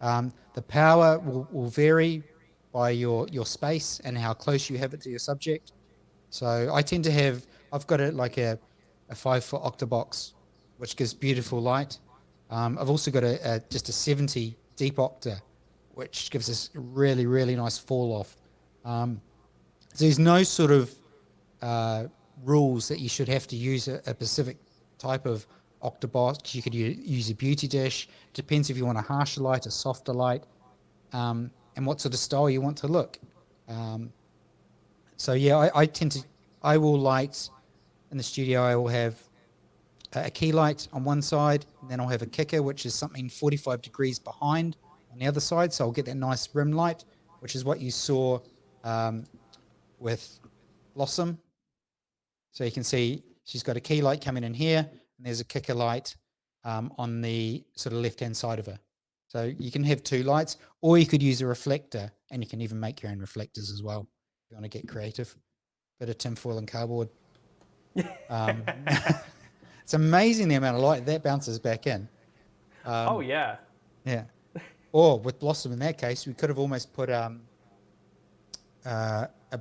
The power will vary by your space and how close you have it to your subject. So I tend to have, I've got it like a 5-foot octabox, which gives beautiful light. I've also got just a 70 deep octa, which gives us really, really nice fall off. So there's no sort of rules that you should have to use a specific type of octabox. You could use a beauty dish. Depends if you want a harsher light, a softer light, and what sort of style you want to look. So yeah, I will light in the studio. I will have a key light on one side, and then I'll have a kicker, which is something 45 degrees behind on the other side. So I'll get that nice rim light, which is what you saw with Blossom. So you can see she's got a key light coming in here, and there's a kicker light on the sort of left-hand side of her. So you can have two lights, or you could use a reflector, and you can even make your own reflectors as well if you want to get creative. Bit of tinfoil and cardboard. It's amazing the amount of light that bounces back in. Oh yeah. Yeah. Or with Blossom in that case, we could have almost put a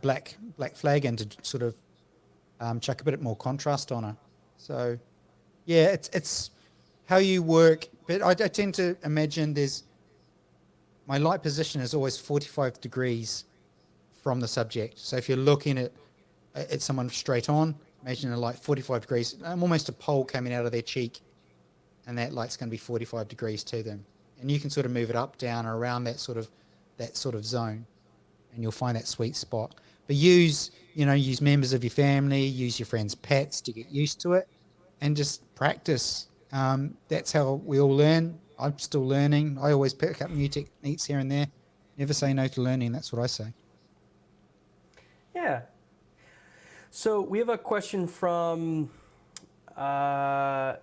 black flag in to sort of chuck a bit more contrast on her. So yeah, it's how you work. But I tend to imagine my light position is always 45 degrees from the subject. So if you're looking at someone straight on, imagine a light 45 degrees, almost a pole coming out of their cheek, and that light's going to be 45 degrees to them. And you can sort of move it up, down, or around that sort of zone, and you'll find that sweet spot. But use members of your family, use your friends' pets to get used to it, and just practice. That's how we all learn. I'm still learning. I always pick up new techniques here and there. Never say no to learning. That's what I say. Yeah. So we have a question from, I'm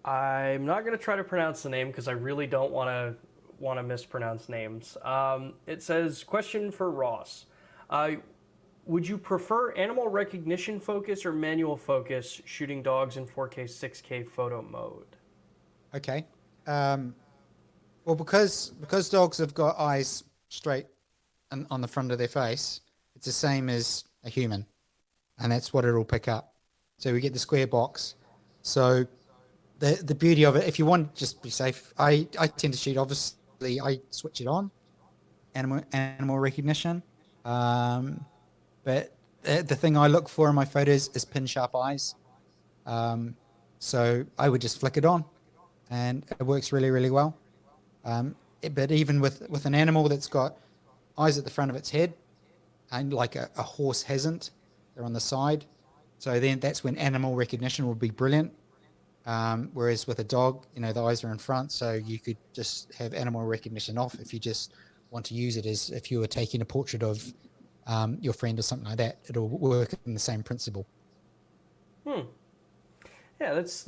not going to try to pronounce the name because I really don't want to mispronounce names. It says, question for Ross. Would you prefer animal recognition focus or manual focus shooting dogs in 4K 6K photo mode? Okay. Well, because dogs have got eyes straight on the front of their face, it's the same as a human, and that's what it'll pick up. So we get the square box. So the beauty of it, if you want to just be safe, I tend to shoot, obviously I switch it on, animal recognition. But the thing I look for in my photos is pin sharp eyes. So I would just flick it on, and it works really, really well. But even with an animal that's got eyes at the front of its head, and like a horse hasn't, they're on the side. So then that's when animal recognition would be brilliant. Whereas with a dog, the eyes are in front, so you could just have animal recognition off if you just want to use it as if you were taking a portrait of your friend or something like that. It'll work in the same principle. Yeah, that's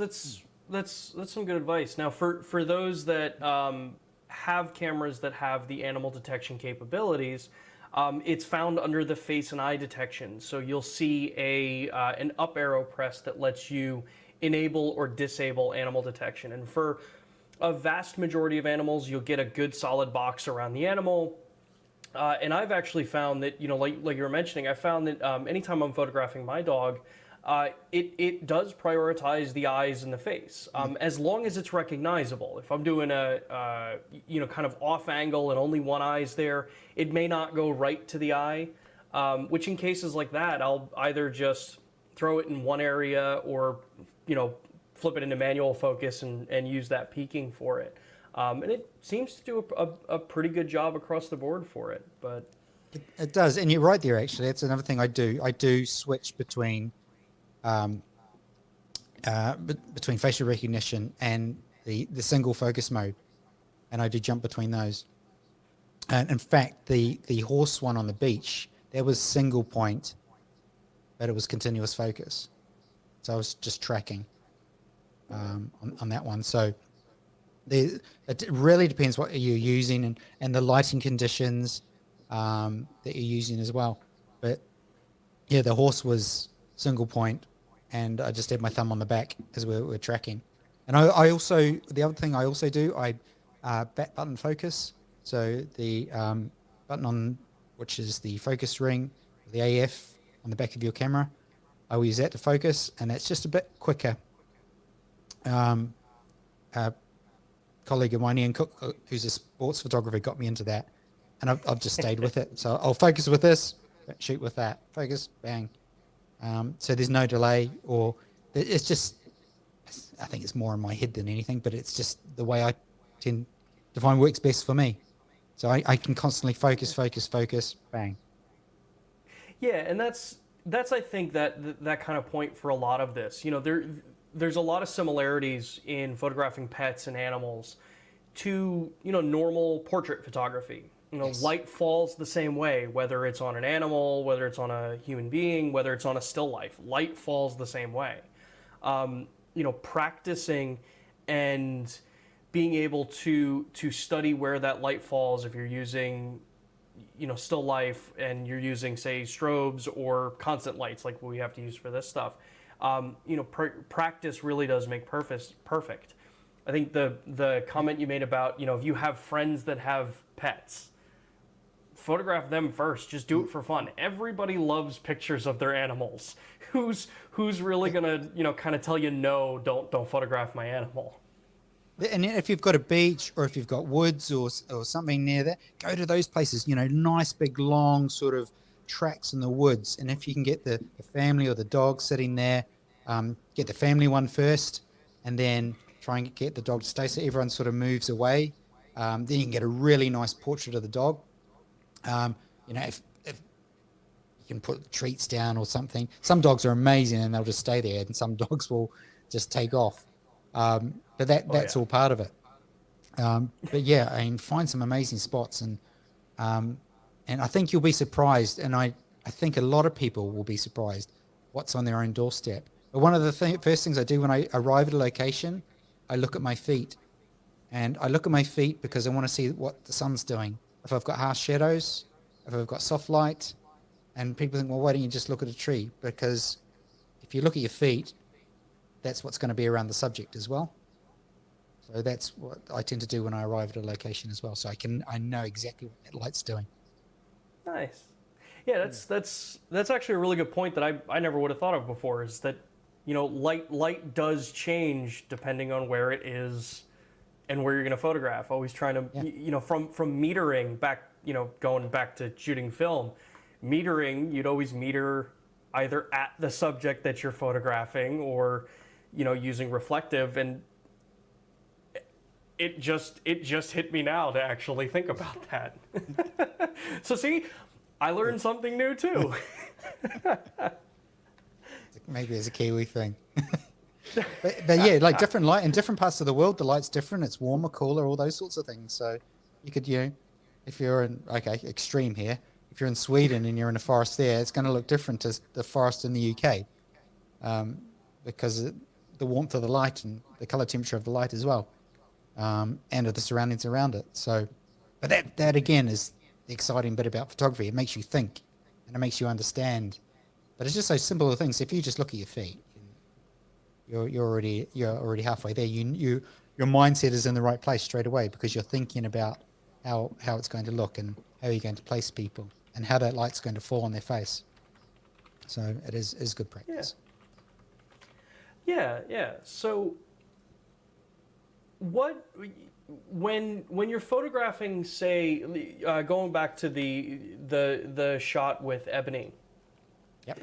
some good advice. Now, for those that have cameras that have the animal detection capabilities, it's found under the face and eye detection. So you'll see an up arrow press that lets you enable or disable animal detection. And for a vast majority of animals, you'll get a good solid box around the animal. And I've actually found that, like you were mentioning, I found that anytime I'm photographing my dog, it does prioritize the eyes and the face, as long as it's recognizable. If I'm doing a kind of off angle and only one eye's there, it may not go right to the eye, which in cases like that, I'll either just throw it in one area or, flip it into manual focus and use that peaking for it. And it seems to do a pretty good job across the board for it. But it does, and you're right there. Actually, that's another thing I do. I do switch between facial recognition and the single focus mode, and I do jump between those. And in fact, the horse one on the beach, that was single point, but it was continuous focus. So I was just tracking on that one. So it really depends what you're using and the lighting conditions that you're using as well. But yeah, the horse was single point, and I just had my thumb on the back as we're tracking. And I also, the other thing I also do, I back button focus. So the button on, which is the focus ring, the AF on the back of your camera, I will use that to focus, and that's just a bit quicker. A colleague of mine, Ian Cook, who's a sports photographer, got me into that, and I've just stayed with it. So I'll focus with this, shoot with that, focus, bang. So there's no delay, or it's just, I think it's more in my head than anything, but it's just the way I tend to find works best for me. So I can constantly focus, bang. yeah, and that's I think that kind of point for a lot of this. There's a lot of similarities in photographing pets and animals to normal portrait photography. Yes. Light falls the same way, whether it's on an animal, whether it's on a human being, whether it's on a still life. Light falls the same way. Practicing and being able to study where that light falls, if you're using still life and you're using, say, strobes or constant lights like we have to use for this stuff, practice really does make perfect. I think the comment you made about, if you have friends that have pets, photograph them first. Just do it for fun. Everybody loves pictures of their animals. Who's really gonna, kind of tell you, no, don't photograph my animal? And if you've got a beach, or if you've got woods or something near there, go to those places. Nice big long sort of tracks in the woods. And if you can get the family or the dog sitting there, get the family one first, and then try and get the dog to stay so everyone sort of moves away. Then you can get a really nice portrait of the dog. If you can put treats down or something. Some dogs are amazing and they'll just stay there, and some dogs will just take off. But that's all part of it. But yeah, find some amazing spots, and I think you'll be surprised, and I think a lot of people will be surprised what's on their own doorstep. But one of the first things I do when I arrive at a location, I look at my feet, and I look at my feet because I want to see what the sun's doing. If I've got harsh shadows, if I've got soft light, and people think, well, why don't you just look at a tree? Because if you look at your feet, that's what's going to be around the subject as well. So that's what I tend to do when I arrive at a location as well. So I know exactly what that light's doing. Nice. Yeah, that's actually a really good point that I never would have thought of before, is that, light does change depending on where it is and where you're going to photograph. Always trying to, from metering back, going back to shooting film, metering, you'd always meter either at the subject that you're photographing or, using reflective. And it just hit me now to actually think about that. So see, I learned something new too. Maybe it's a Kiwi thing. but yeah, like different light in different parts of the world, the light's different. It's warmer, cooler, all those sorts of things. So you could, if you're in, okay, extreme here, if you're in Sweden and you're in a forest there, it's going to look different to the forest in the UK, um, because the warmth of the light and the color temperature of the light as well, and of the surroundings around it. So, but that again is the exciting bit about photography. It makes you think and it makes you understand. But it's just those simple things. If you just look at your feet, you're already halfway there. Your mindset is in the right place straight away because you're thinking about how it's going to look and how you're going to place people and how that light's going to fall on their face. So it is good practice. Yeah. So when you're photographing, say, going back to the shot with Ebony. Yep.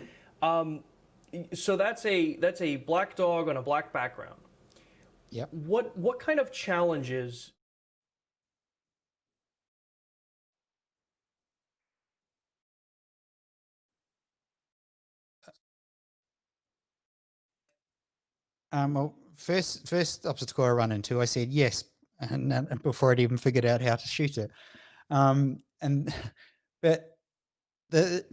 So that's a black dog on a black background. Yep. What kind of challenges? Well, first obstacle I run into, I said yes, and before I'd even figured out how to shoot it. And but the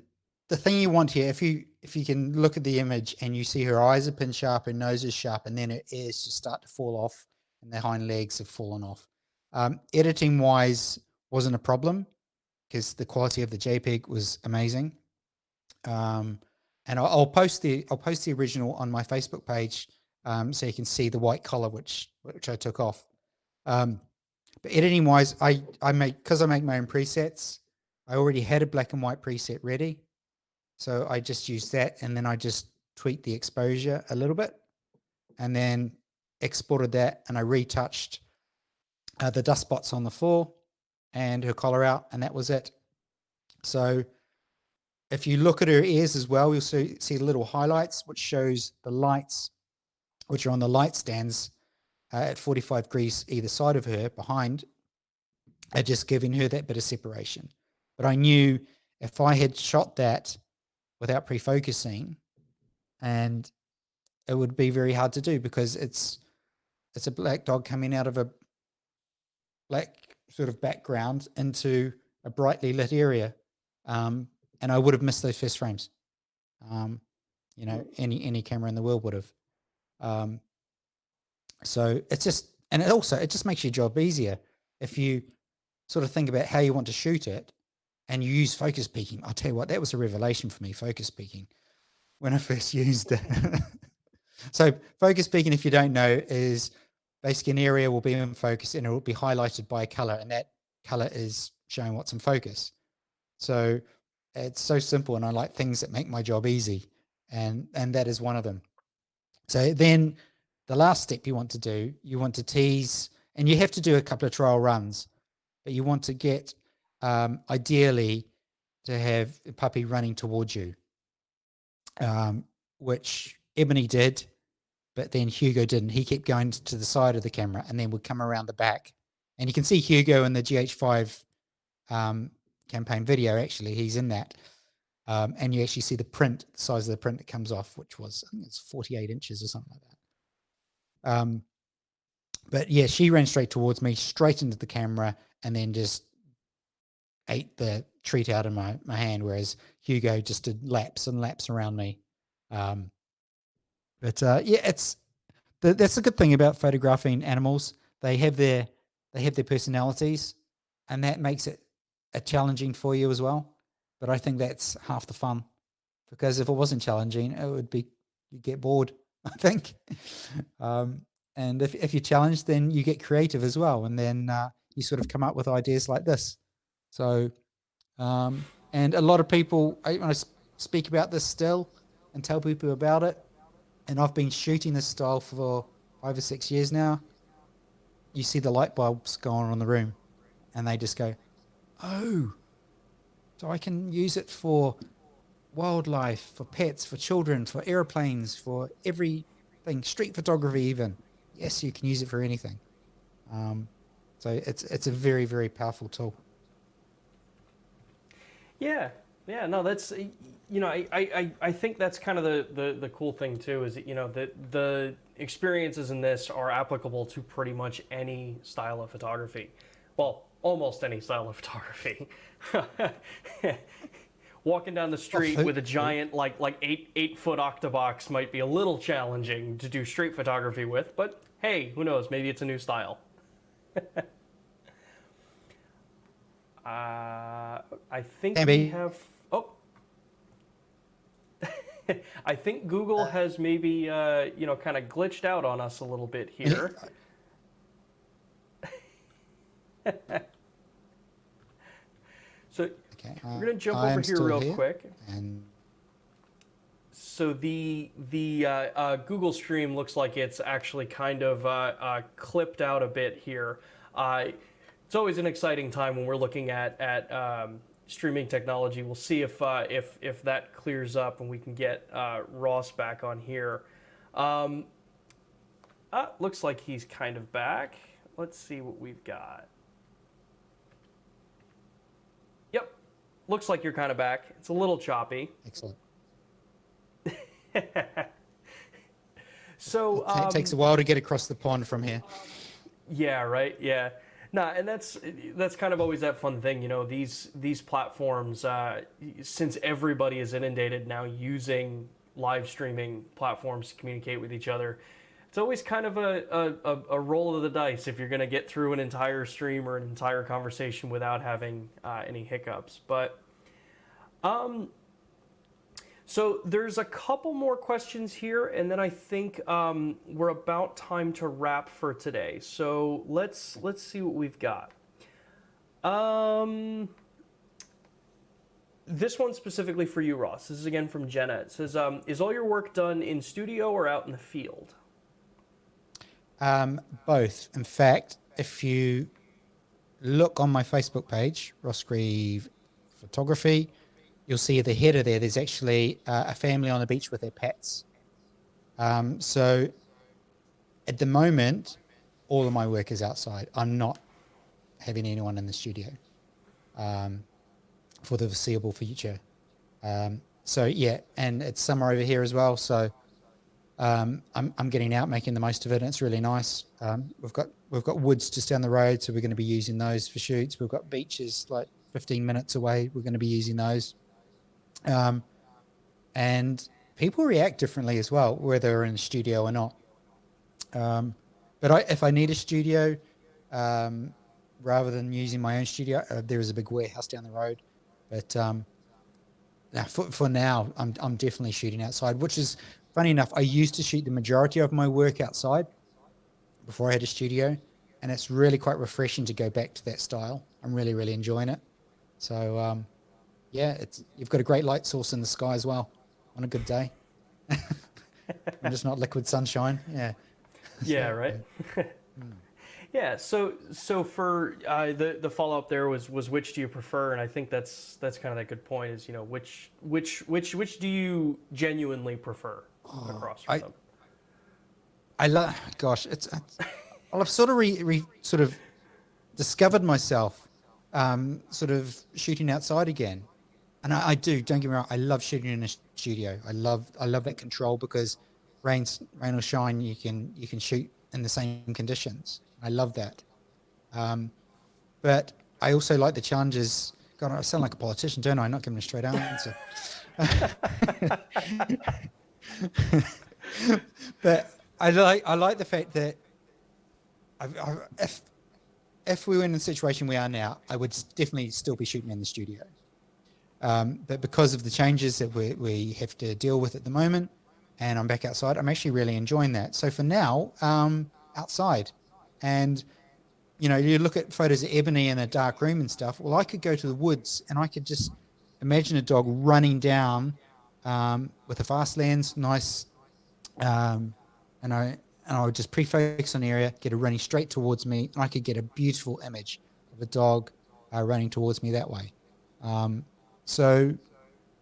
thing you want here, if you can look at the image and you see her eyes are pin sharp, her nose is sharp, and then her ears just start to fall off, and their hind legs have fallen off. Editing wise wasn't a problem because the quality of the JPEG was amazing. And I'll post the original on my Facebook page, so you can see the white color which I took off. But editing wise, I make my own presets. I already had a black and white preset ready, so I just used that, and then I just tweaked the exposure a little bit, and then exported that, and I retouched the dust spots on the floor and her collar out, and that was it. So if you look at her ears as well, you'll see little highlights, which shows the lights, which are on the light stands at 45 degrees either side of her behind, are just giving her that bit of separation. But I knew if I had shot that without pre-focusing, and it would be very hard to do because it's a black dog coming out of a black sort of background into a brightly lit area. And I would have missed those first frames. Any camera in the world would have. So it's just, and it just makes your job easier if you sort of think about how you want to shoot it and you use focus peaking. I'll tell you what, that was a revelation for me, focus peaking, when I first used it. So focus peaking, if you don't know, is basically an area will be in focus and it will be highlighted by a color, and that color is showing what's in focus. So it's so simple, and I like things that make my job easy, and that is one of them. So then the last step you want to do, you want to tease, and you have to do a couple of trial runs, but you want to get ideally to have a puppy running towards you, which Ebony did, but then Hugo didn't. He kept going to the side of the camera and then would come around the back. And you can see Hugo in the GH5 campaign video. Actually, he's in that. And you actually see the print, the size of the print that comes off, which was, I think it's 48 inches or something like that. But yeah, she ran straight towards me, straight into the camera, and then just ate the treat out of my hand, whereas Hugo just did laps and laps around me. But yeah, that's the good thing about photographing animals. They have their personalities, and that makes it challenging for you as well. But I think that's half the fun, because if it wasn't challenging, it would be, you'd get bored, I think. And if you're challenged, then you get creative as well, and then you sort of come up with ideas like this. So, and a lot of people, when I speak about this still and tell people about it, and I've been shooting this style for 5 or 6 years now, you see the light bulbs go on in the room, and they just go, oh, so I can use it for wildlife, for pets, for children, for airplanes, for everything, street photography even. Yes, you can use it for anything. So it's a very, very powerful tool. Yeah, no, that's, I think that's kind of the cool thing too, is that, experiences in this are applicable to pretty much any style of photography. Well, almost any style of photography. Walking down the street with a giant like 8-foot octobox might be a little challenging to do street photography with, but hey, who knows? Maybe it's a new style. I think we have. Oh, I think Google has maybe kind of glitched out on us a little bit here. So we're gonna jump over here real quick. And so the Google stream looks like it's actually kind of clipped out a bit here. It's always an exciting time when we're looking at streaming technology. We'll see if that clears up and we can get Ross back on here. Looks like he's kind of back. Let's see what we've got. Yep, looks like you're kind of back. It's a little choppy. excellent. So It takes a while to get across the pond from here. Yeah, right. Yeah. Nah, and that's kind of always that fun thing, these platforms, since everybody is inundated now using live streaming platforms to communicate with each other, it's always kind of a roll of the dice if you're going to get through an entire stream or an entire conversation without having any hiccups. But so there's a couple more questions here, and then I think we're about time to wrap for today. So let's see what we've got. This one's specifically for you, Ross. This is again from Jenna. It says, is all your work done in studio or out in the field? Both. In fact, if you look on my Facebook page, Ross Grieve Photography, you'll see at the header there, there's actually a family on the beach with their pets. So at the moment, all of my work is outside. I'm not having anyone in the studio for the foreseeable future. So yeah, and it's summer over here as well. So I'm getting out, making the most of it. And it's really nice. We've got woods just down the road, so we're going to be using those for shoots. We've got beaches like 15 minutes away. We're going to be using those. And people react differently as well, whether they're in a studio or not. But if I need a studio, rather than using my own studio, there is a big warehouse down the road. But now for now, I'm definitely shooting outside, which is funny enough. I used to shoot the majority of my work outside before I had a studio, and it's really quite refreshing to go back to that style. I'm really, really enjoying it. So yeah, you've got a great light source in the sky as well on a good day. And just not liquid sunshine. Yeah. Yeah, right. Yeah. So for the follow up there was which do you prefer? And I think that's kind of that good point is which do you genuinely prefer across from them? I love. Gosh, I've sort of discovered myself sort of shooting outside again. And I do, don't get me wrong, I love shooting in a studio. I love that control because rain or shine, you can shoot in the same conditions. I love that. But I also like the challenges. God, I sound like a politician, don't I? I'm not giving a straight answer. But I like the fact that if we were in the situation we are now, I would definitely still be shooting in the studio. But because of the changes that we have to deal with at the moment, and I'm back outside, I'm actually really enjoying that. So for now, outside. And, you look at photos of Ebony in a dark room and stuff. Well, I could go to the woods and I could just imagine a dog running down with a fast lens, nice, and I would just pre-focus on the area, get it running straight towards me, and I could get a beautiful image of a dog running towards me that way. So,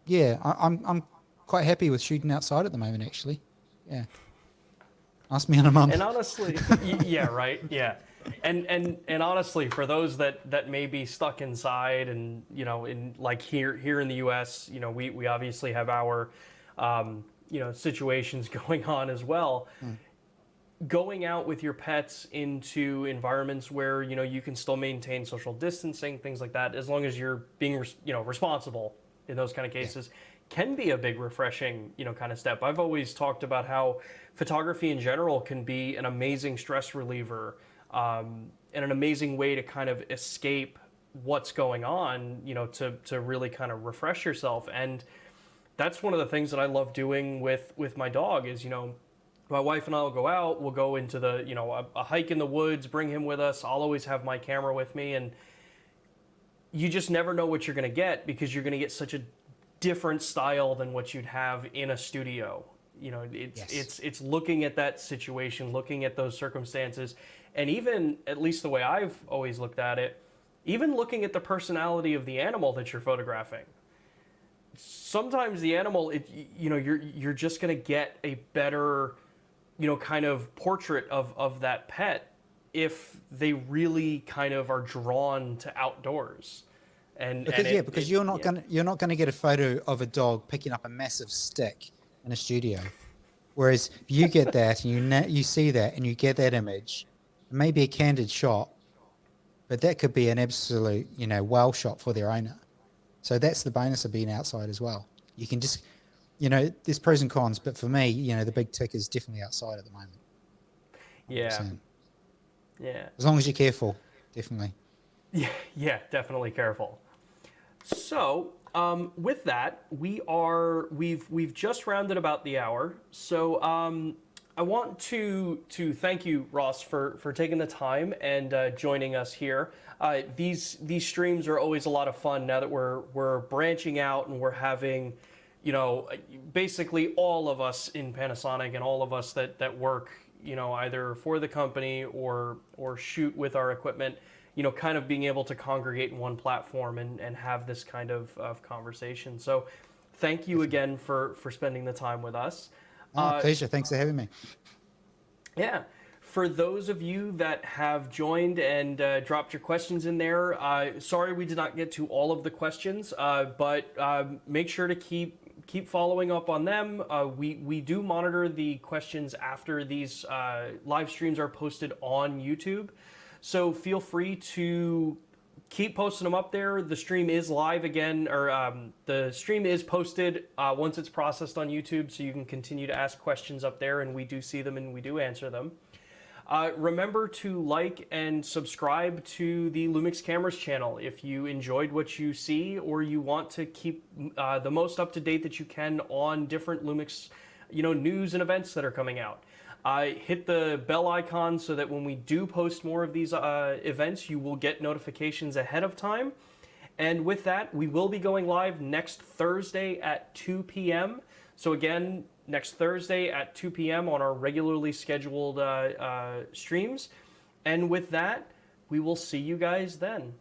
yeah, I'm quite happy with shooting outside at the moment, actually. Yeah. Ask me in a month. And honestly, yeah, right, yeah. And honestly, for those that may be stuck inside and, in like here in the US, we obviously have our, situations going on as well. going out with your pets into environments where you can still maintain social distancing, things like that, as long as you're being responsible in those kind of cases, can be a big refreshing kind of step. I've always talked about how photography in general can be an amazing stress reliever, and an amazing way to kind of escape what's going on, to really kind of refresh yourself. And that's one of the things that I love doing with my dog is, my wife and I will go out, we'll go into a hike in the woods, bring him with us. I'll always have my camera with me, and you just never know what you're going to get, because you're going to get such a different style than what you'd have in a studio. It's looking at that situation, looking at those circumstances, and even, at least the way I've always looked at it, even looking at the personality of the animal that you're photographing. Sometimes the animal, you're just going to get a better, kind of portrait of that pet if they really kind of are drawn to outdoors. Because you're not gonna get a photo of a dog picking up a massive stick in a studio, whereas you get that and you see that and you get that image, maybe a candid shot, but that could be an absolute wow shot for their owner. So that's the bonus of being outside as well. You can just there's pros and cons, but for me the big tick is definitely outside at the moment. 100%. Yeah, as long as you're careful, definitely. Yeah, definitely careful. So, with that, we've just rounded about the hour. So, I want to thank you, Ross, for taking the time and joining us here. These streams are always a lot of fun now that we're branching out and we're having, basically all of us in Panasonic and all of us that work, either for the company or shoot with our equipment, kind of being able to congregate in one platform and have this kind of conversation. So thank you again for spending the time with us. Pleasure. Thanks for having me. Yeah. For those of you that have joined and dropped your questions in there, sorry we did not get to all of the questions, but make sure to keep following up on them. We do monitor the questions after these live streams are posted on YouTube. So feel free to keep posting them up there. The stream is live again, or the stream is posted once it's processed on YouTube, so you can continue to ask questions up there, and we do see them and we do answer them. Remember to like and subscribe to the LUMIX Cameras channel if you enjoyed what you see, or you want to keep the most up to date that you can on different LUMIX news and events that are coming out. Hit the bell icon so that when we do post more of these events, you will get notifications ahead of time. And with that, we will be going live next Thursday at 2 p.m. So again, next Thursday at 2 p.m. on our regularly scheduled streams. And with that, we will see you guys then.